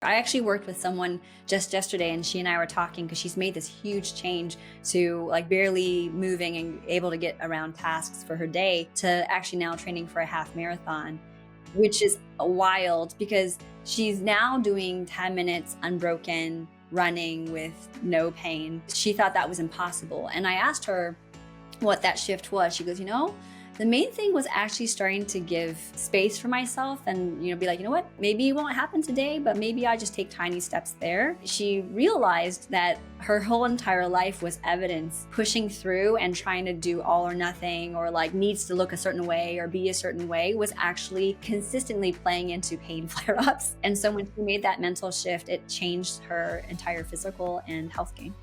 I actually worked with someone just yesterday, and she and I were talking because she's made this huge change to like barely moving and able to get around tasks for her day to actually now training for a half marathon, which is wild because she's now doing 10 minutes unbroken running with no pain. She thought that was impossible. And I asked her what that shift was. She goes, the main thing was actually starting to give space for myself and, be like, what, maybe it won't happen today, but maybe I just take tiny steps there. She realized that her whole entire life was evidence pushing through and trying to do all or nothing or like needs to look a certain way or be a certain way was actually consistently playing into pain flare-ups. And so when she made that mental shift, it changed her entire physical and health game.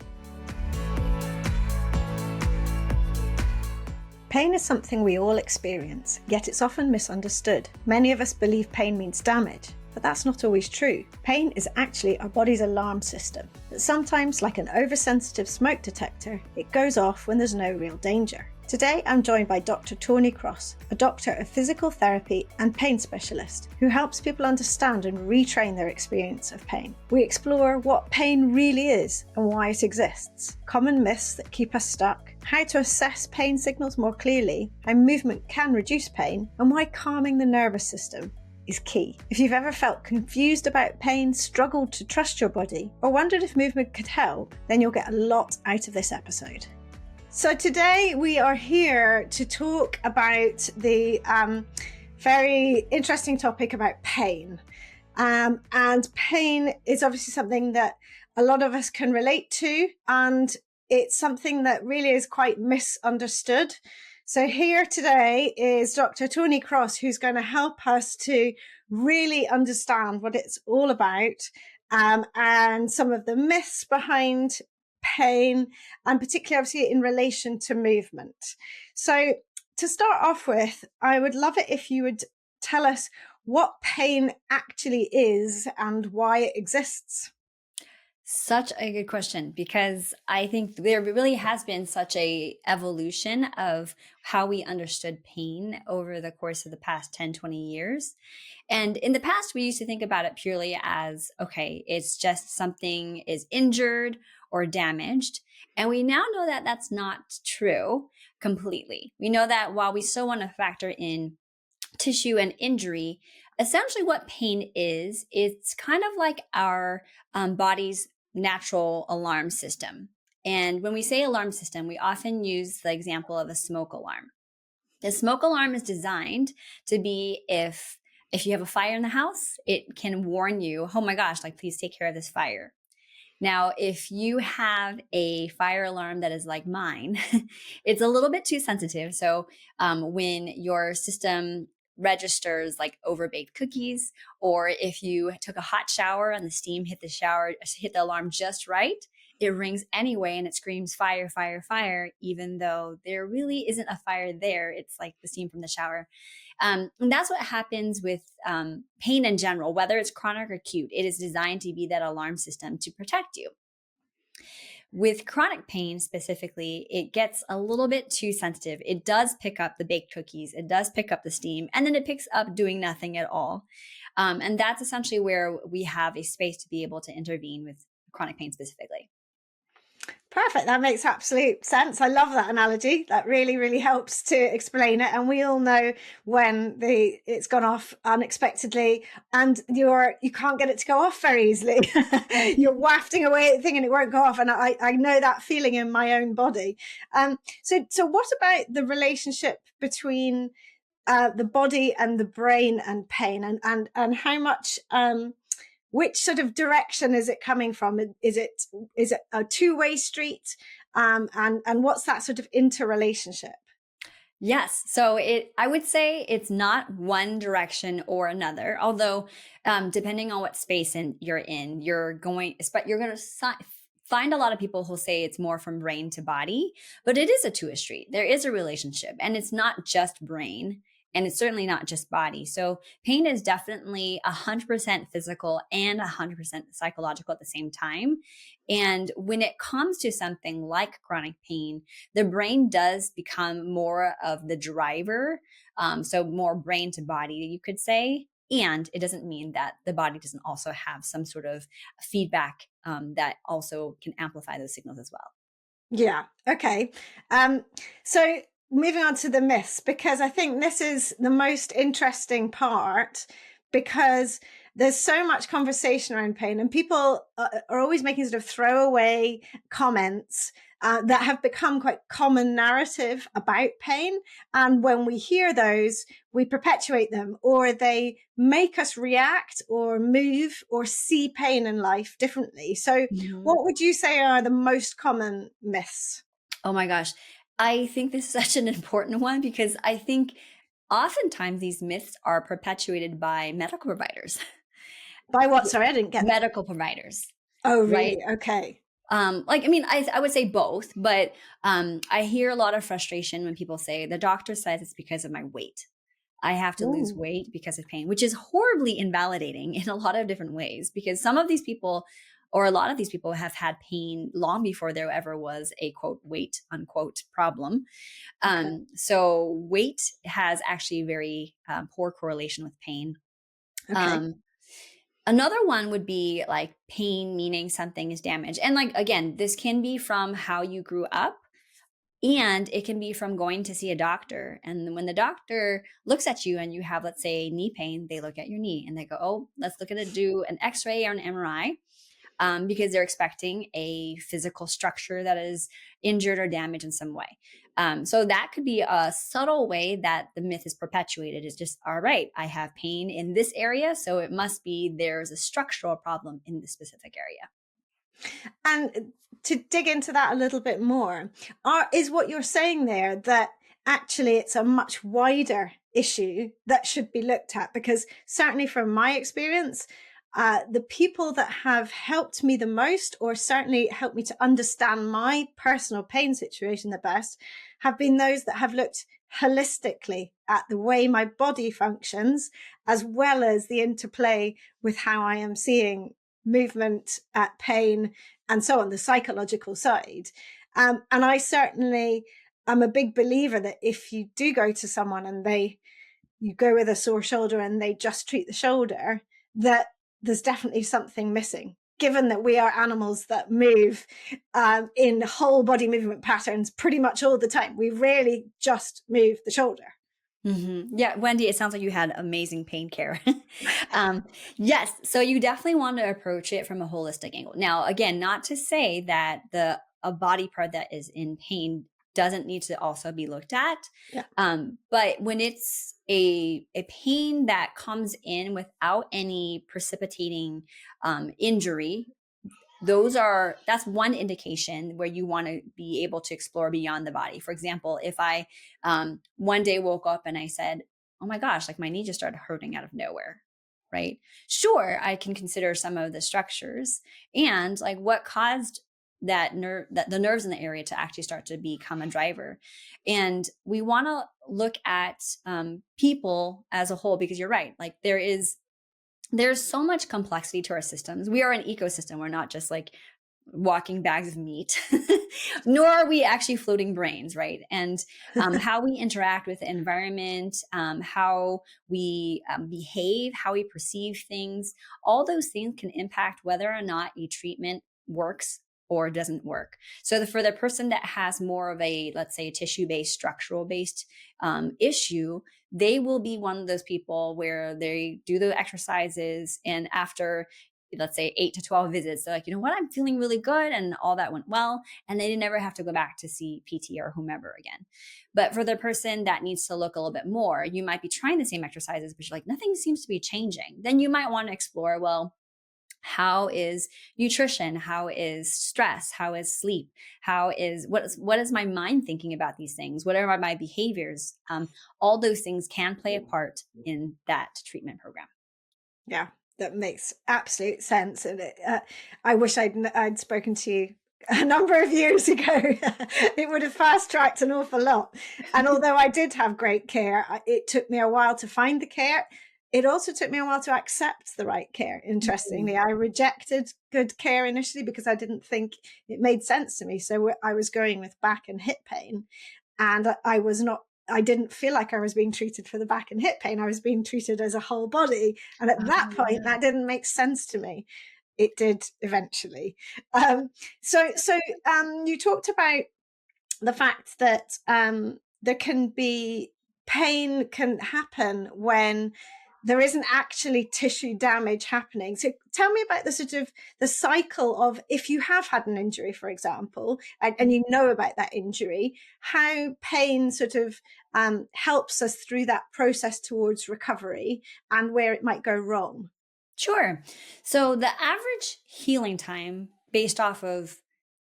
Pain is something we all experience, yet it's often misunderstood. Many of us believe pain means damage, but that's not always true. Pain is actually our body's alarm system. But sometimes, like an oversensitive smoke detector, it goes off when there's no real danger. Today, I'm joined by Dr Tawny Kross, a doctor of physical therapy and pain specialist, who helps people understand and retrain their experience of pain. We explore what pain really is and why it exists, common myths that keep us stuck, how to assess pain signals more clearly, how movement can reduce pain, and why calming the nervous system is key. If you've ever felt confused about pain, struggled to trust your body, or wondered if movement could help, then you'll get a lot out of this episode. So today we are here to talk about the very interesting topic about pain. And pain is obviously something that a lot of us can relate to, and it's something that really is quite misunderstood. So here today is Dr. Tawny Kross, who's going to help us to really understand what it's all about, and some of the myths behind pain, and particularly obviously in relation to movement. So to start off with, I would love it if you would tell us what pain actually is and why it exists. Such a good question, because I think there really has been such a evolution of how we understood pain over the course of the past 10, 20 years. And in the past, we used to think about it purely as, okay, it's just something is injured or damaged. And we now know that that's not true completely. We know that while we still want to factor in tissue and injury, essentially what pain is, it's kind of like our body's natural alarm system. And when we say alarm system, we often use the example of a smoke alarm. The smoke alarm is designed to be if you have a fire in the house, it can warn you, oh my gosh, like please take care of this fire. Now, if you have a fire alarm that is like mine, it's a little bit too sensitive. So when your system registers like overbaked cookies, or if you took a hot shower and the steam hit the alarm just right, it rings anyway and it screams fire, fire, fire, even though there really isn't a fire there. It's like the steam from the shower. And that's what happens with pain in general, whether it's chronic or acute. It is designed to be that alarm system to protect you. With chronic pain specifically, it gets a little bit too sensitive. It does pick up the baked cookies, it does pick up the steam, and then it picks up doing nothing at all. And that's essentially where we have a space to be able to intervene with chronic pain specifically. Perfect. That makes absolute sense. I love that analogy. That really, really helps to explain it. And we all know when it's gone off unexpectedly and you can't get it to go off very easily. You're wafting away at the thing and it won't go off. And I know that feeling in my own body. So what about the relationship between the body and the brain and pain, and how much which sort of direction is it coming from? Is it a two-way street? And what's that sort of interrelationship? Yes. So I would say it's not one direction or another, although depending on what space you're in, you're going to find a lot of people who say it's more from brain to body, but it is a two-way street. There is a relationship, and it's not just brain. And it's certainly not just body. So pain is definitely 100% physical and 100% psychological at the same time. And when it comes to something like chronic pain, the brain does become more of the driver. So more brain to body, you could say. And it doesn't mean that the body doesn't also have some sort of feedback that also can amplify those signals as well. Yeah. Okay. Um, so moving on to the myths, because I think this is the most interesting part, because there's so much conversation around pain, and people are always making sort of throwaway comments that have become quite common narrative about pain. And when we hear those, we perpetuate them, or they make us react or move or see pain in life differently. So Mhm. what would you say are the most common myths? Oh my gosh. I think this is such an important one because I think oftentimes these myths are perpetuated by medical providers. By what? Sorry, I didn't get that. Medical providers, Oh, right? really? Okay. Like, I mean, I would say both, but I hear a lot of frustration when people say the doctor says it's because of my weight. I have to lose Ooh, weight because of pain, which is horribly invalidating in a lot of different ways because some of these people or a lot of these people have had pain long before there ever was a quote weight unquote problem. okay. So weight has actually very poor correlation with pain. Okay. Um, Another one would be like pain meaning something is damaged. And like, again, this can be from how you grew up and it can be from going to see a doctor. And when the doctor looks at you and you have, let's say, knee pain, they look at your knee and they go, oh, let's look at it, do an x ray or an MRI because they're expecting a physical structure that is injured or damaged in some way. So that could be a subtle way that the myth is perpetuated is just, all right, I have pain in this area. So it must be there's a structural problem in this specific area. And to dig into that a little bit more, is what you're saying there that actually it's a much wider issue that should be looked at? Because certainly from my experience, the people that have helped me the most, or certainly helped me to understand my personal pain situation the best, have been those that have looked holistically at the way my body functions, as well as the interplay with how I am seeing movement, pain, and so on, the psychological side. And I certainly am a big believer that if you do go to someone and you go with a sore shoulder and they just treat the shoulder, that there's definitely something missing. Given that we are animals that move in whole body movement patterns pretty much all the time, we rarely just move the shoulder. Yeah, Wendy, it sounds like you had amazing pain care. um, yes, so you definitely want to approach it from a holistic angle. Now, again, not to say that the a body part that is in pain doesn't need to also be looked at, Yeah. but when it's a pain that comes in without any precipitating injury, that's one indication where you want to be able to explore beyond the body. For example, if I one day woke up and I said, oh my gosh, like my knee just started hurting out of nowhere, right? Sure, I can consider some of the structures and like what caused that the nerves in the area to actually start to become a driver. And we want to look at people as a whole because you're right, like there's so much complexity to our systems. We are an ecosystem. We're not just like walking bags of meat, nor are we actually floating brains, right? And how we interact with the environment, how we behave, how we perceive things, all those things can impact whether or not a treatment works or doesn't work. So for the person that has more of a, let's say, tissue-based, structural-based issue, they will be one of those people where they do the exercises and after let's say 8 to 12 visits, they're like, you know what, I'm feeling really good and all that went well, and they never have to go back to see PT or whomever again. But for the person that needs to look a little bit more, you might be trying the same exercises but you're like nothing seems to be changing. Then you might want to explore, well, how is nutrition, how is stress, how is sleep, what is my mind thinking about these things, what are my behaviors, all those things can play a part in that treatment program. Yeah, that makes absolute sense. And I wish I'd spoken to you a number of years ago. It would have fast tracked an awful lot. And although I did have great care, it took me a while to find the care. It also took me a while to accept the right care. Interestingly, I rejected good care initially because I didn't think it made sense to me. So I was going with back and hip pain, and I was not I didn't feel like I was being treated for the back and hip pain. I was being treated as a whole body. And at that Oh, point, yeah. that didn't make sense to me. It did eventually. You talked about the fact that there can be pain can happen when there isn't actually tissue damage happening. So tell me about the sort of the cycle of, if you have had an injury, for example, and you know about that injury, how pain sort of helps us through that process towards recovery, and where it might go wrong. Sure. So the average healing time based off of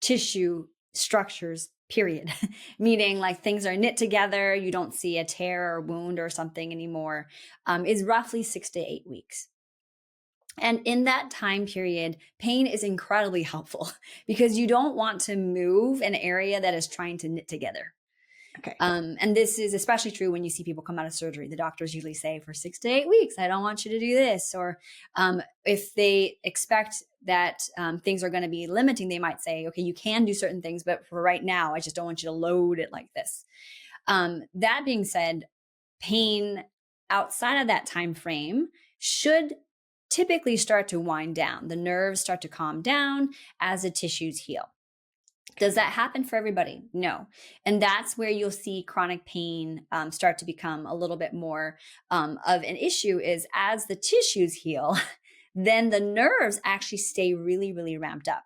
tissue structures, period, meaning like things are knit together, you don't see a tear or wound or something anymore, is roughly 6 to 8 weeks. And in that time period, pain is incredibly helpful because you don't want to move an area that is trying to knit together. Okay. And this is especially true when you see people come out of surgery. The doctors usually say for 6 to 8 weeks, I don't want you to do this. Or if they expect that things are going to be limiting, they might say, okay, you can do certain things, but for right now, I just don't want you to load it like this. That being said, pain outside of that time frame should typically start to wind down. The nerves start to calm down as the tissues heal. Does that happen for everybody? No. And that's where you'll see chronic pain start to become a little bit more of an issue, is as the tissues heal, then the nerves actually stay really, really ramped up.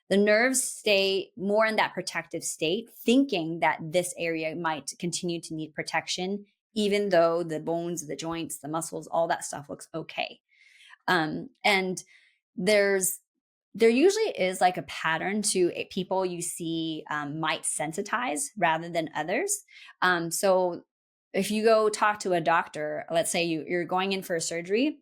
The nerves stay more in that protective state, thinking that this area might continue to need protection, even though the bones, the joints, the muscles, all that stuff looks okay. And there usually is like a pattern to people you see might sensitize rather than others. So if you go talk to a doctor, let's say you're going in for a surgery,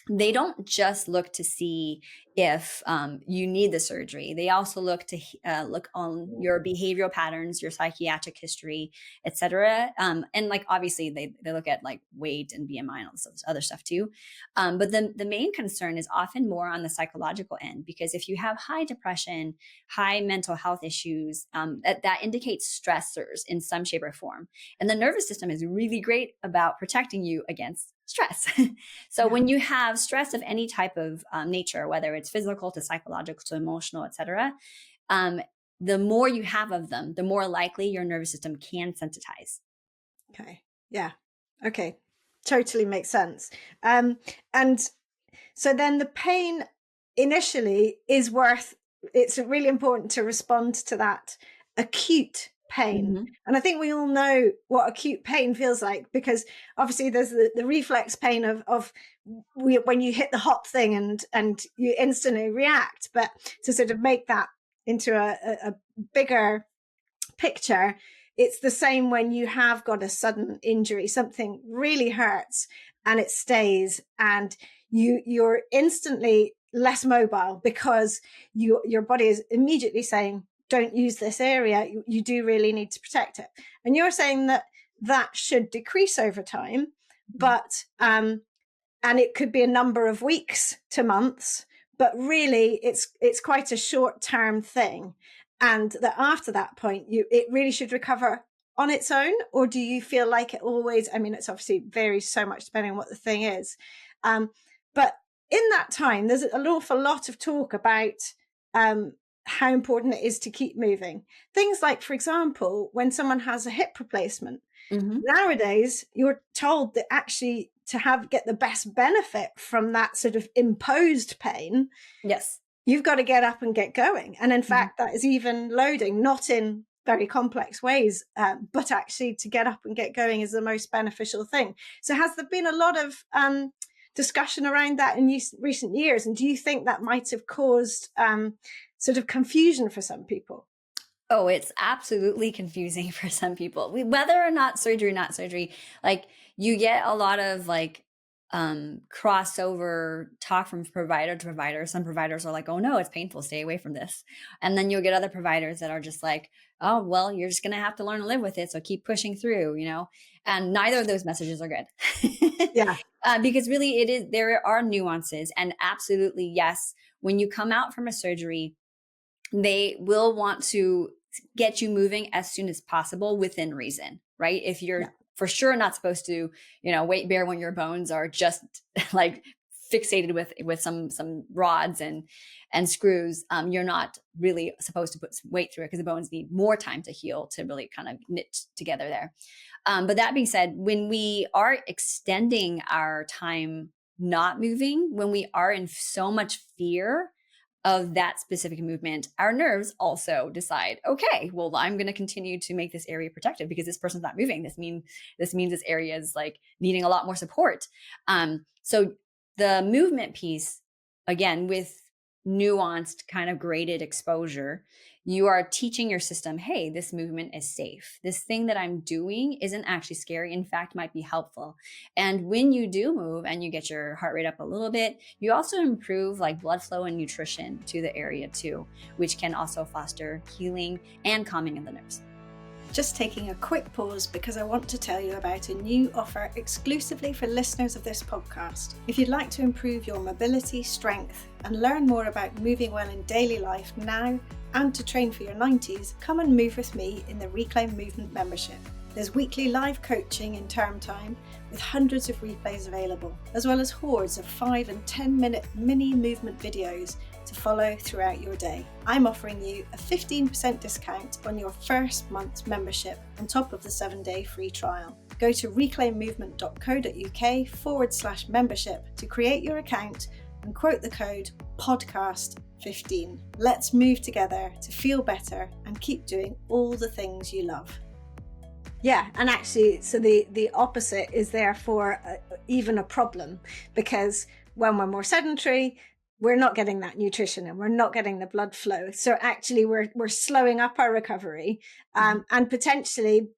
they don't just look to see if you need the surgery. They also look to look on your behavioral patterns, your psychiatric history, etc. And like obviously they look at like weight and BMI and all this other stuff too. But the main concern is often more on the psychological end, because if you have high depression, high mental health issues, that indicates stressors in some shape or form. And the nervous system is really great about protecting you against stress. So Yeah. when you have stress of any type of nature, whether it's physical to psychological to emotional, etc., the more you have of them, the more likely your nervous system can sensitize. Okay. Yeah. Okay. Totally makes sense. And so then the pain initially is it's really important to respond to that acute pain. Mm-hmm. And I think we all know what acute pain feels like, because obviously there's the reflex pain of when you hit the hot thing and you instantly react. But to sort of make that into a bigger picture, it's the same when you have got a sudden injury, something really hurts and it stays, and you're instantly less mobile because your body is immediately saying, don't use this area, you do really need to protect it. And you're saying that that should decrease over time, but and it could be a number of weeks to months, but really it's quite a short term thing, and that after that point it really should recover on its own. Or do you feel like it always, I mean, it's obviously varies so much depending on what the thing is, but in that time there's an awful lot of talk about how important it is to keep moving. Things like, for example, when someone has a hip replacement, Mm-hmm. nowadays you're told that actually to get the best benefit from that sort of imposed pain, Yes. you've got to get up and get going. And in Mm-hmm. fact, that is even loading, not in very complex ways, but actually to get up and get going is the most beneficial thing. So has there been a lot of discussion around that in recent years? And do you think that might have caused sort of confusion for some people? Oh, it's absolutely confusing for some people. Whether or not surgery, not surgery, like you get a lot of like crossover talk from provider to provider. Some providers are like, oh no, it's painful, stay away from this. And then you'll get other providers that are just like, oh, well, you're just going to have to learn to live with it. So keep pushing through, you know? And neither of those messages are good. Yeah. Because really there are nuances, and absolutely, yes, when you come out from a surgery, they will want to get you moving as soon as possible within reason. right? If Yeah. you're for sure not supposed to, weight bear when your bones are just like fixated with some rods and screws. You're not really supposed to put weight through it because the bones need more time to heal to really kind of knit together there. But that being said, when we are extending our time not moving, when we are in so much fear of that specific movement, our nerves also decide, okay, well, I'm going to continue to make this area protected because this person's not moving. This means this area is like needing a lot more support. So the movement piece, again, with nuanced kind of graded exposure, you are teaching your system, hey, this movement is safe. This thing that I'm doing isn't actually scary. In fact, might be helpful. And when you do move and you get your heart rate up a little bit, you also improve like blood flow and nutrition to the area too, which can also foster healing and calming of the nerves. Just taking a quick pause because I want to tell you about a new offer exclusively for listeners of this podcast. If you'd like to improve your mobility, strength, and learn more about moving well in daily life now and to train for your 90s, come and move with me in the Reclaim Movement membership. There's weekly live coaching in term time with hundreds of replays available, as well as hordes of 5 and 10-minute mini movement videos to follow throughout your day. I'm offering you a 15% discount on your first month's membership on top of the 7-day free trial. Go to reclaimmovement.co.uk/membership to create your account and quote the code podcast15. Let's move together to feel better and keep doing all the things you love. Yeah, and actually, so the opposite is therefore even a problem, because when we're more sedentary, we're not getting that nutrition and we're not getting the blood flow. So actually, we're slowing up our recovery, and potentially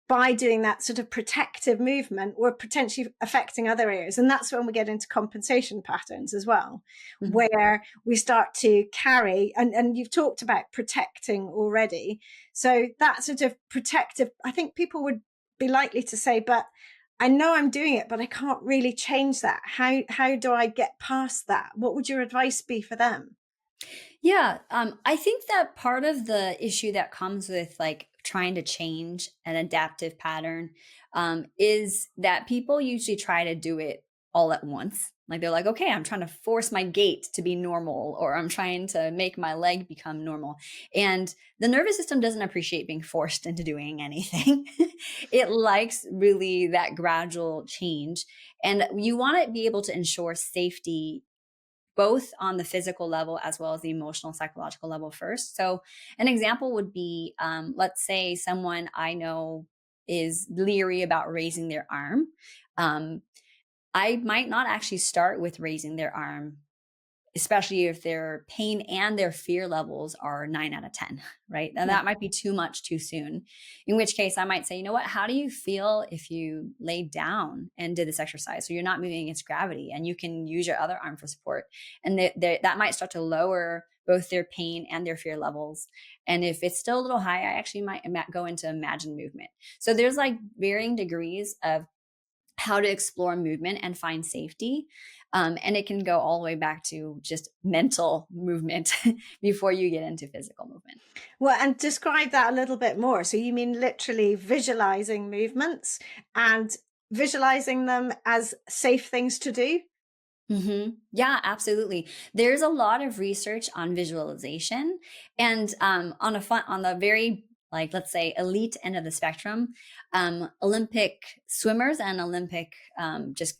by doing that sort of protective movement, we're potentially affecting other areas. And that's when we get into compensation patterns as well, where we start to carry, and you've talked about protecting already. So that sort of protective, I think people would be likely to say, but I know I'm doing it, but I can't really change that. How do I get past that? What would your advice be for them? Yeah, I think that part of the issue that comes with like trying to change an adaptive pattern is that people usually try to do it all at once. Like they're like, okay, I'm trying to force my gait to be normal, or I'm trying to make my leg become normal. And the nervous system doesn't appreciate being forced into doing anything. It likes really that gradual change. And you want to be able to ensure safety both on the physical level as well as the emotional, psychological level first. So, an example would be let's say someone I know is leery about raising their arm. Um, I might not actually start with raising their arm, especially if their pain and their fear levels are 9 out of 10, right? And Yeah. that might be too much too soon. In which case, I might say, you know what? How do you feel if you laid down and did this exercise? So you're not moving against gravity and you can use your other arm for support. And that might start to lower both their pain and their fear levels. And if it's still a little high, I actually might go into imagined movement. So there's like varying degrees of how to explore movement and find safety. And it can go all the way back to just mental movement before you get into physical movement. Well, and describe that a little bit more. So you mean literally visualizing movements and visualizing them as safe things to do? Yeah, absolutely. There's a lot of research on visualization, and on the very like let's say elite end of the spectrum, Olympic swimmers and Olympic just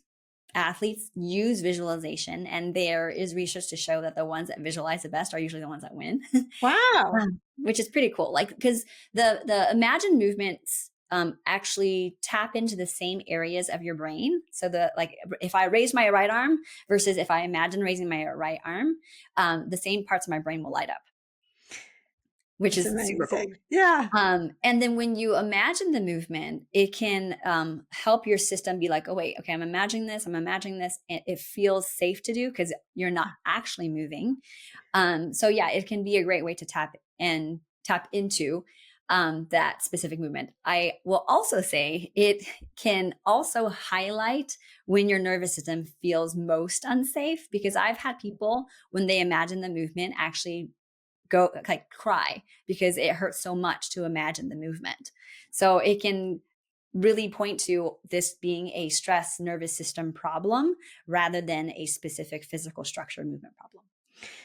athletes use visualization, and there is research to show that the ones that visualize the best are usually the ones that win. Wow. Which is pretty cool. Like, because the imagined movements actually tap into the same areas of your brain. So if I raise my right arm versus if I imagine raising my right arm, the same parts of my brain will light up, which It's is super cool. amazing. Yeah. And then when you imagine the movement, it can help your system be like, oh, wait, okay, I'm imagining this. And it feels safe to do because you're not actually moving. So yeah, it can be a great way to tap into that specific movement. I will also say it can also highlight when your nervous system feels most unsafe, because I've had people, when they imagine the movement, actually go like cry because it hurts so much to imagine the movement. So it can really point to this being a stress nervous system problem rather than a specific physical structure movement problem.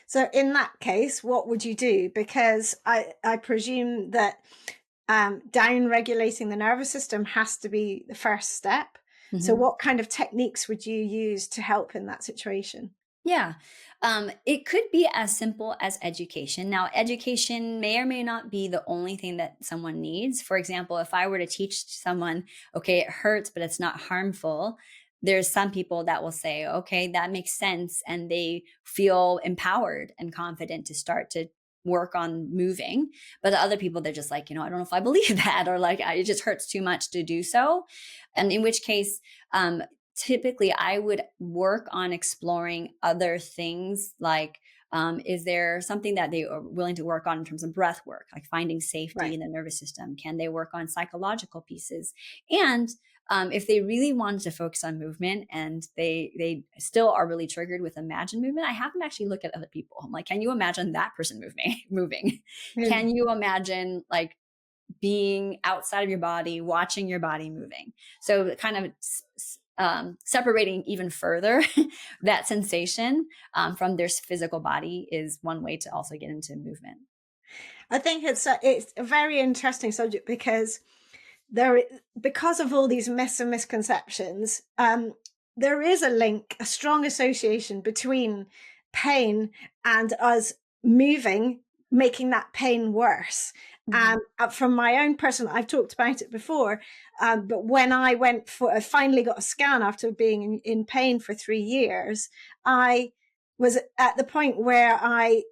So in that case, what would you do? Because I presume that down regulating the nervous system has to be the first step. So Mhm. what kind of techniques would you use to help in that situation? Yeah. It could be as simple as education. Now, education may or may not be the only thing that someone needs. For example, if I were to teach someone, okay, it hurts, but it's not harmful, there's some people that will say, okay, that makes sense. And they feel empowered and confident to start to work on moving. But the other people, they're just like, I don't know if I believe that, or like, it just hurts too much to do so. And in which case, typically I would work on exploring other things like is there something that they are willing to work on in terms of breath work, like finding safety Right. in the nervous system? Can they work on psychological pieces? And if they really wanted to focus on movement and they still are really triggered with imagined movement, I have them actually look at other people. I'm like, can you imagine that person moving? Yeah. Can you imagine like being outside of your body, watching your body moving? So kind of separating even further that sensation from their physical body is one way to also get into movement. I think it's a very interesting subject because because of all these myths and misconceptions, there is a link, a strong association between pain and us moving, making that pain worse. Mhm. From my own personal, I've talked about it before, but when I finally got a scan after being in pain for 3 years, I was at the point where I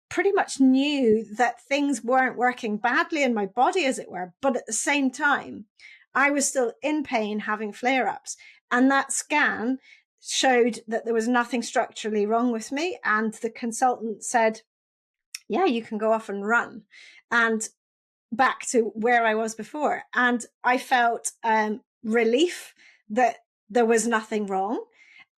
pretty much knew that things weren't working badly in my body, as it were. But at the same time, I was still in pain, having flare ups. And that scan showed that there was nothing structurally wrong with me. And the consultant said, yeah, you can go off and run. And back to where I was before. And I felt relief that there was nothing wrong,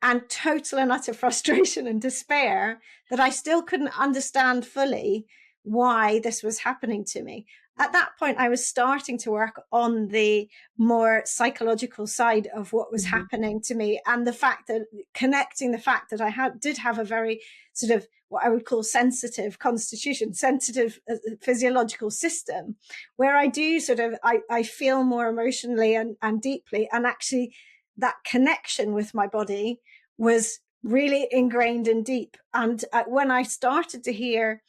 and total and utter frustration and despair that I still couldn't understand fully why this was happening to me. At that point, I was starting to work on the more psychological side of what was Mhm. happening to me, and the fact that connecting the fact that did have a very sort of what I would call sensitive constitution, sensitive physiological system, where I do I feel more emotionally and deeply, and actually that connection with my body was really ingrained and deep. And when I started to hear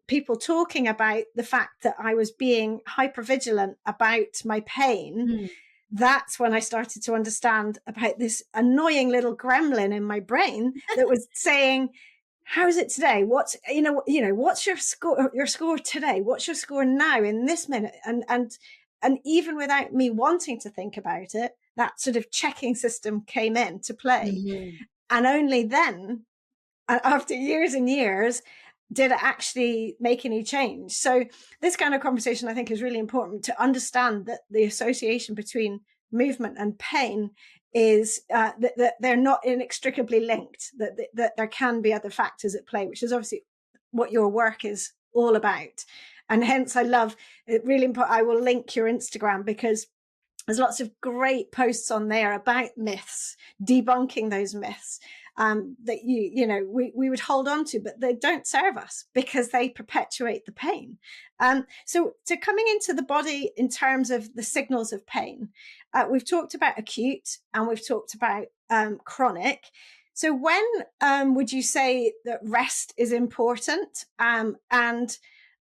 people talking about the fact that I was being hypervigilant about my pain, Mm. that's when I started to understand about this annoying little gremlin in my brain that was saying, how's it today? What's your score today? What's your score now in this minute? And even without me wanting to think about it, that sort of checking system came into play. Mhm. And only then, after years and years, did it actually make any change. So this kind of conversation, I think, is really important to understand that the association between movement and pain is that they're not inextricably linked, that there can be other factors at play, which is obviously what your work is all about. And hence I love it. Really important. I will link your Instagram because there's lots of great posts on there about myths, debunking those myths that we would hold on to, but they don't serve us because they perpetuate the pain. So coming into the body in terms of the signals of pain, we've talked about acute and we've talked about chronic. So when would you say that rest is important,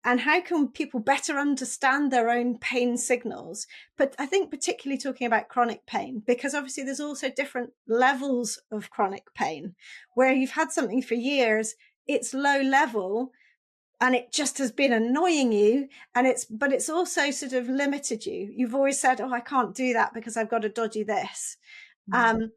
and how can people better understand their own pain signals? But I think particularly talking about chronic pain, because obviously there's also different levels of chronic pain where you've had something for years, it's low level and it just has been annoying you, but it's also sort of limited you. You've always said, oh, I can't do that because I've got a dodgy this. Mhm. Um,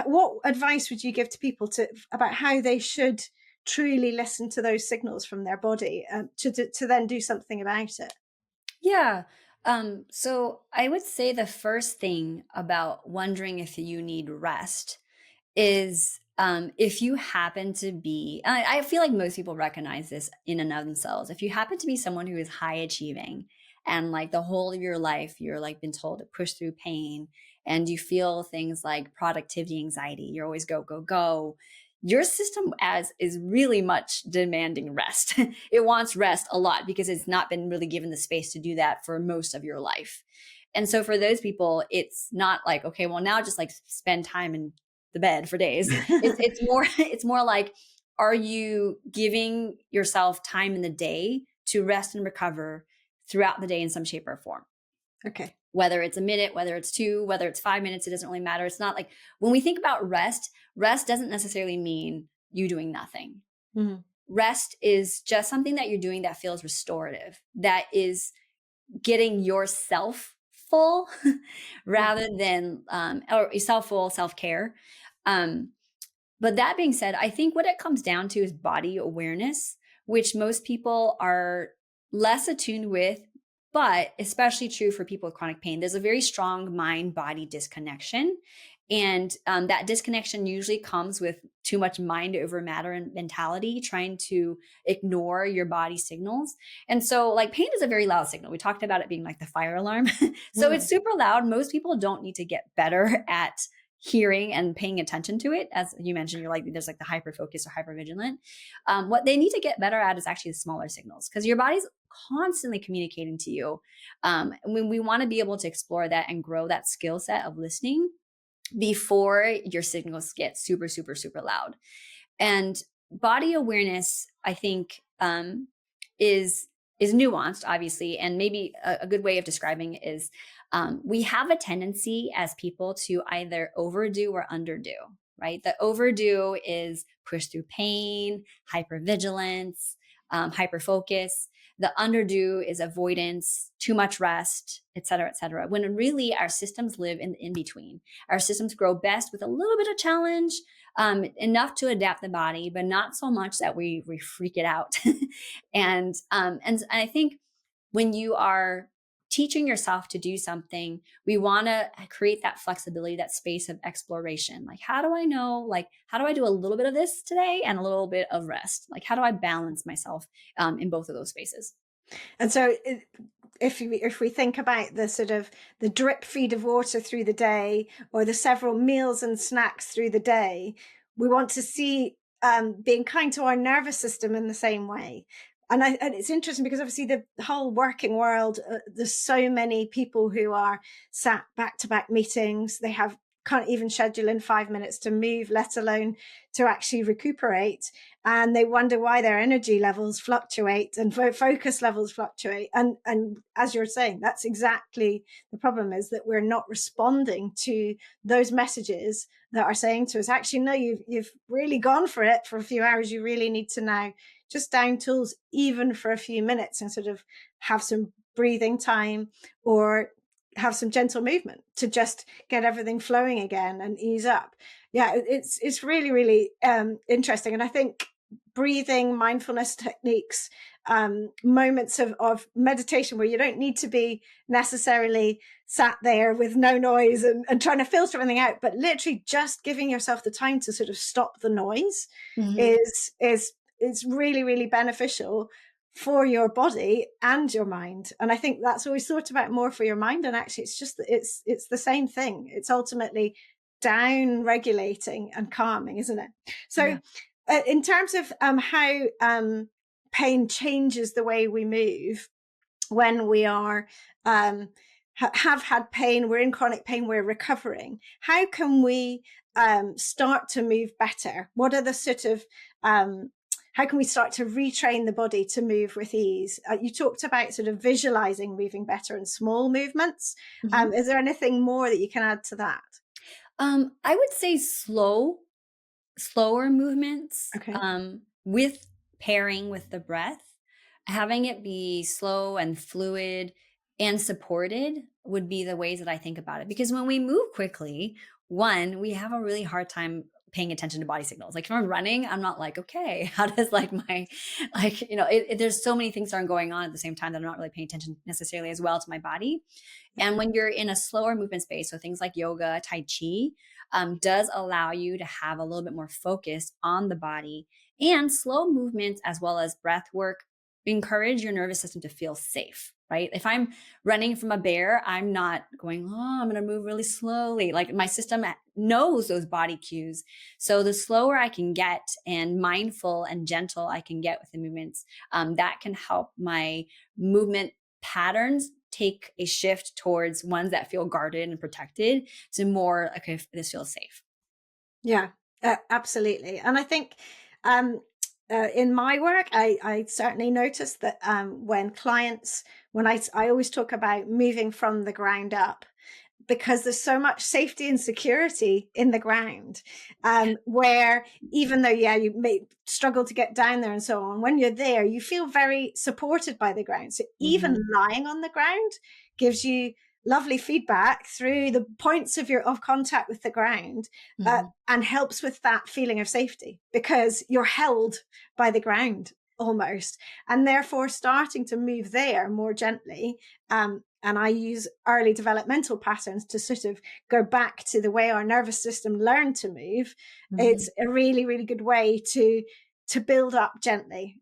what advice would you give to people about how they should truly listen to those signals from their body, to then do something about it? Yeah. So I would say the first thing about wondering if you need rest is if you happen to be, I feel like most people recognize this in and of themselves. If you happen to be someone who is high achieving and like the whole of your life you're like been told to push through pain, and you feel things like productivity anxiety, you're always go go go, your system as is really much demanding rest. It wants rest a lot because it's not been really given the space to do that for most of your life. And so for those people, it's not like, okay, well now just like spend time in the bed for days. It's more it's more like, are you giving yourself time in the day to rest and recover throughout the day in some shape or form? Okay. Whether it's a minute, whether it's two, whether it's 5 minutes, it doesn't really matter. It's not like when we think about rest, rest doesn't necessarily mean you doing nothing. Mhm. Rest is just something that you're doing that feels restorative, that is getting yourself full Yeah. rather than, or self full, self care. Um, but that being said, I think what it comes down to is body awareness, which most people are less attuned with, but especially true for people with chronic pain. There's a very strong mind body disconnection. And that disconnection usually comes with too much mind over matter and mentality, trying to ignore your body signals. And so, like, pain is a very loud signal. We talked about it being like the fire alarm. So, it's Mm. super loud. Most people don't need to get better at hearing and paying attention to it. As you mentioned, you're like, there's like the hyper focus or hyper vigilant. What they need to get better at is actually the smaller signals, because your body's constantly communicating to you. When we want to be able to explore that and grow that skill set of listening before your signals get super, super, super loud. And body awareness, I think, is nuanced, obviously, and maybe a good way of describing it is, we have a tendency as people to either overdo or underdo. Right, the overdo is push through pain, hypervigilance, hyper focus. The underdo is avoidance, too much rest, et cetera, et cetera. When really our systems live in between. Our systems grow best with a little bit of challenge, enough to adapt the body, but not so much that we freak it out. And I think when you are teaching yourself to do something, we want to create that flexibility, that space of exploration. Like, how do I know? Like, how do I do a little bit of this today and a little bit of rest? Like, how do I balance myself in both of those spaces? And so if we think about the sort of the drip feed of water through the day, or the several meals and snacks through the day, we want to see being kind to our nervous system in the same way. And it's interesting because obviously the whole working world, there's so many people who are sat back to back meetings. They can't even schedule in 5 minutes to move, let alone to actually recuperate. And they wonder why their energy levels fluctuate and focus levels fluctuate. And as you're saying, that's exactly the problem, is that we're not responding to those messages that are saying to us, actually, no, you've really gone for it for a few hours. You really need to now just down tools, even for a few minutes, and sort of have some breathing time, or have some gentle movement to just get everything flowing again and ease up. Yeah, it's really, really interesting. And I think breathing, mindfulness techniques, moments of meditation where you don't need to be necessarily sat there with no noise and trying to filter everything out, but literally just giving yourself the time to sort of stop the noise Mhm. is really, really beneficial for your body and your mind. And I think that's always thought about more for your mind. And actually, it's just it's the same thing. It's ultimately down regulating and calming, isn't it? So Yeah. in terms of how pain changes the way we move when we are have had pain, we're in chronic pain, we're recovering, how can we start to move better? What are the sort of how can we start to retrain the body to move with ease? You talked about sort of visualizing moving better and small movements. Mhm. Is there anything more that you can add to that? I would say slower movements, Okay. with pairing with the breath, having it be slow and fluid and supported would be the ways that I think about it. Because when we move quickly, one, we have a really hard time paying attention to body signals. Like if I'm running, I'm not like, okay, how does like my, like, there's so many things that are going on at the same time that I'm not really paying attention necessarily as well to my body. Yeah. And when you're in a slower movement space, so things like yoga, Tai Chi, does allow you to have a little bit more focus on the body, and slow movements as well as breath work encourage your nervous system to feel safe. right? If I'm running from a bear, I'm not going, oh, I'm going to move really slowly. Like my system knows those body cues. So the slower I can get and mindful and gentle I can get with the movements, that can help my movement patterns take a shift towards ones that feel guarded and protected to more, okay, this feels safe. Yeah, absolutely. And I think um, in my work, I certainly noticed that when clients, I always talk about moving from the ground up, because there's so much safety and security in the ground, where even though, yeah, you may struggle to get down there and so on, when you're there, you feel very supported by the ground. So even Mm-hmm. lying on the ground gives you lovely feedback through the points of contact with the ground, Mm-hmm. and helps with that feeling of safety because you're held by the ground almost, and therefore starting to move there more gently. And I use early developmental patterns to sort of go back to the way our nervous system learned to move. Mm-hmm. It's a really, really good way to build up gently.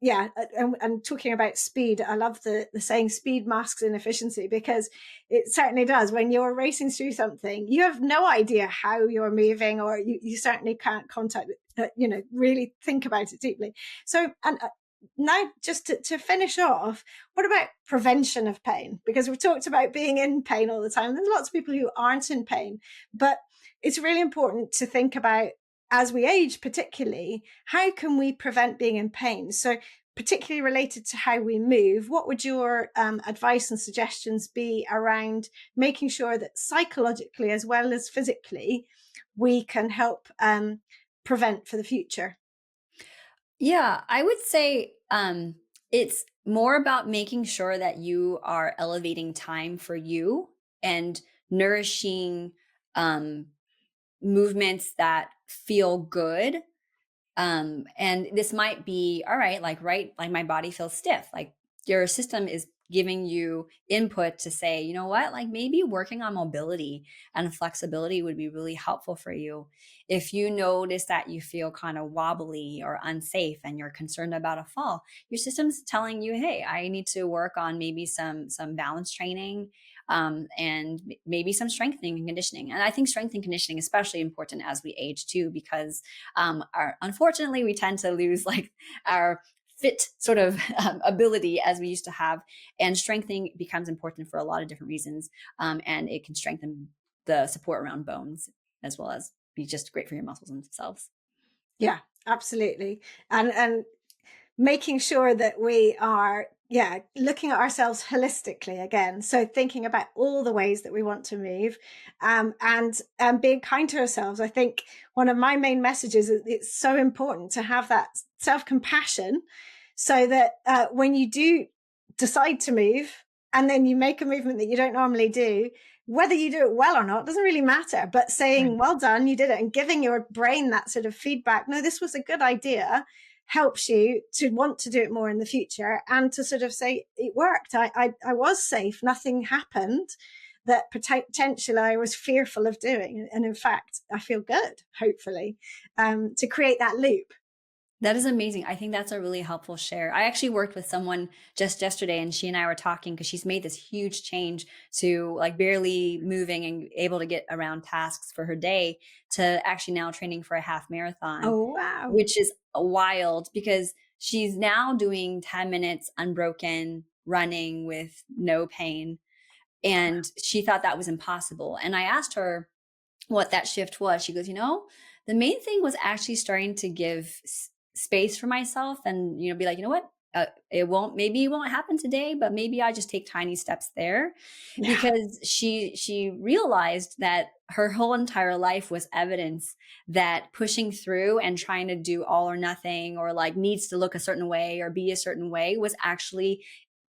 Yeah, and talking about speed, I love the saying speed masks inefficiency, because it certainly does. When you're racing through something, you have no idea how you're moving, or you certainly can't really think about it deeply. So, and now just to finish off, what about prevention of pain? Because we've talked about being in pain all the time. There's lots of people who aren't in pain, but it's really important to think about, as we age particularly, how can we prevent being in pain? So particularly related to how we move, what would your advice and suggestions be around making sure that psychologically as well as physically we can help prevent for the future? Yeah, I would say it's more about making sure that you are elevating time for you and nourishing um, movements that feel good. And this might be all right, right, like my body feels stiff. Like your system is giving you input to say, you know what, like maybe working on mobility and flexibility would be really helpful for you. If you notice that you feel kind of wobbly or unsafe and you're concerned about a fall, your system's telling you, hey, I need to work on maybe some balance training, and maybe some strengthening and conditioning. And I think strength and conditioning is especially important as we age too, because unfortunately we tend to lose like our fit sort of ability as we used to have, and strengthening becomes important for a lot of different reasons, and it can strengthen the support around bones as well as be just great for your muscles themselves. Yeah, absolutely. And making sure that we are, yeah, looking at ourselves holistically again. So thinking about all the ways that we want to move, and being kind to ourselves. I think one of my main messages is it's so important to have that self-compassion, so that when you do decide to move and then you make a movement that you don't normally do, whether you do it well or not doesn't really matter, but saying, Right. well done, you did it, and giving your brain that sort of feedback, no, this was a good idea, helps you to want to do it more in the future, and to sort of say, it worked. I was safe. Nothing happened that potentially I was fearful of doing. And in fact, I feel good, hopefully, to create that loop. That is amazing. I think that's a really helpful share. I actually worked with someone just yesterday, and she and I were talking because she's made this huge change to like barely moving and able to get around tasks for her day to actually now training for a half marathon, Oh, wow. which is wild because she's now doing 10 minutes unbroken running with no pain. And she thought that was impossible. And I asked her what that shift was. She goes, the main thing was actually starting to give space for myself and, be like, you know what? Maybe it won't happen today, but maybe I just take tiny steps there, Yeah. because she realized that her whole entire life was evidence that pushing through and trying to do all or nothing, or like needs to look a certain way or be a certain way, was actually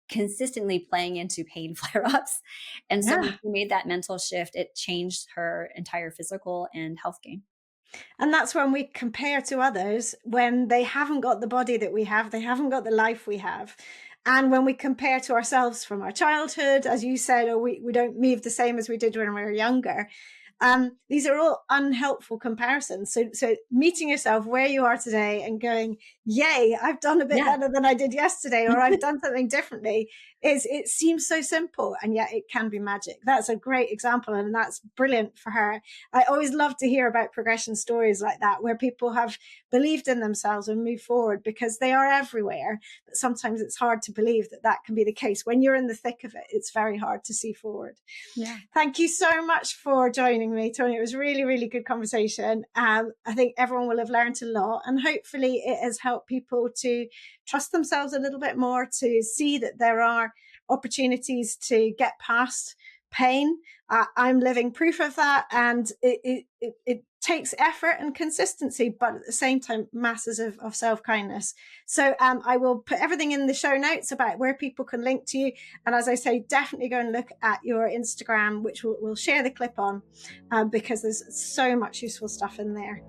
consistently playing into pain flare ups. And so when Yeah. she made that mental shift, it changed her entire physical and health game. And that's when we compare to others, when they haven't got the body that we have, they haven't got the life we have. And when we compare to ourselves from our childhood, as you said, or we don't move the same as we did when we were younger. These are all unhelpful comparisons. So meeting yourself where you are today and going, yay, I've done a bit Yeah. better than I did yesterday, or I've done something differently, is it seems so simple and yet it can be magic. That's a great example, and that's brilliant for her. I always love to hear about progression stories like that, where people have believed in themselves and moved forward, because they are everywhere. But sometimes it's hard to believe that that can be the case. When you're in the thick of it, it's very hard to see forward. Yeah. Thank you so much for joining me, Tony. It was really, really good conversation. I think everyone will have learned a lot, and hopefully it has helped people to trust themselves a little bit more, to see that there are opportunities to get past pain. I'm living proof of that, and it takes effort and consistency, but at the same time, masses of self-kindness. So I will put everything in the show notes about where people can link to you. And as I say, definitely go and look at your Instagram, which we'll share the clip on, because there's so much useful stuff in there.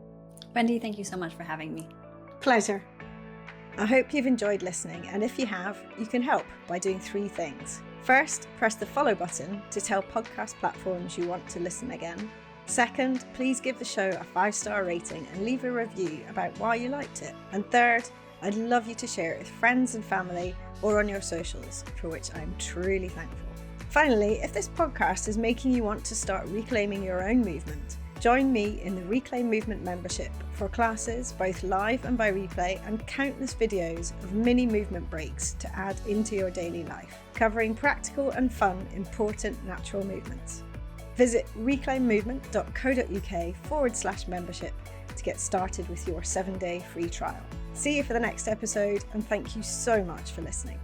Wendy, thank you so much for having me. Pleasure. I hope you've enjoyed listening, and if you have, you can help by doing 3 things. First, press the follow button to tell podcast platforms you want to listen again. Second, please give the show a 5-star rating and leave a review about why you liked it. And third, I'd love you to share it with friends and family or on your socials, for which I'm truly thankful. Finally, if this podcast is making you want to start reclaiming your own movement, join me in the Reclaim Movement membership for classes, both live and by replay, and countless videos of mini movement breaks to add into your daily life, covering practical and fun, important natural movements. Visit reclaimmovement.co.uk/membership to get started with your 7-day free trial. See you for the next episode, and thank you so much for listening.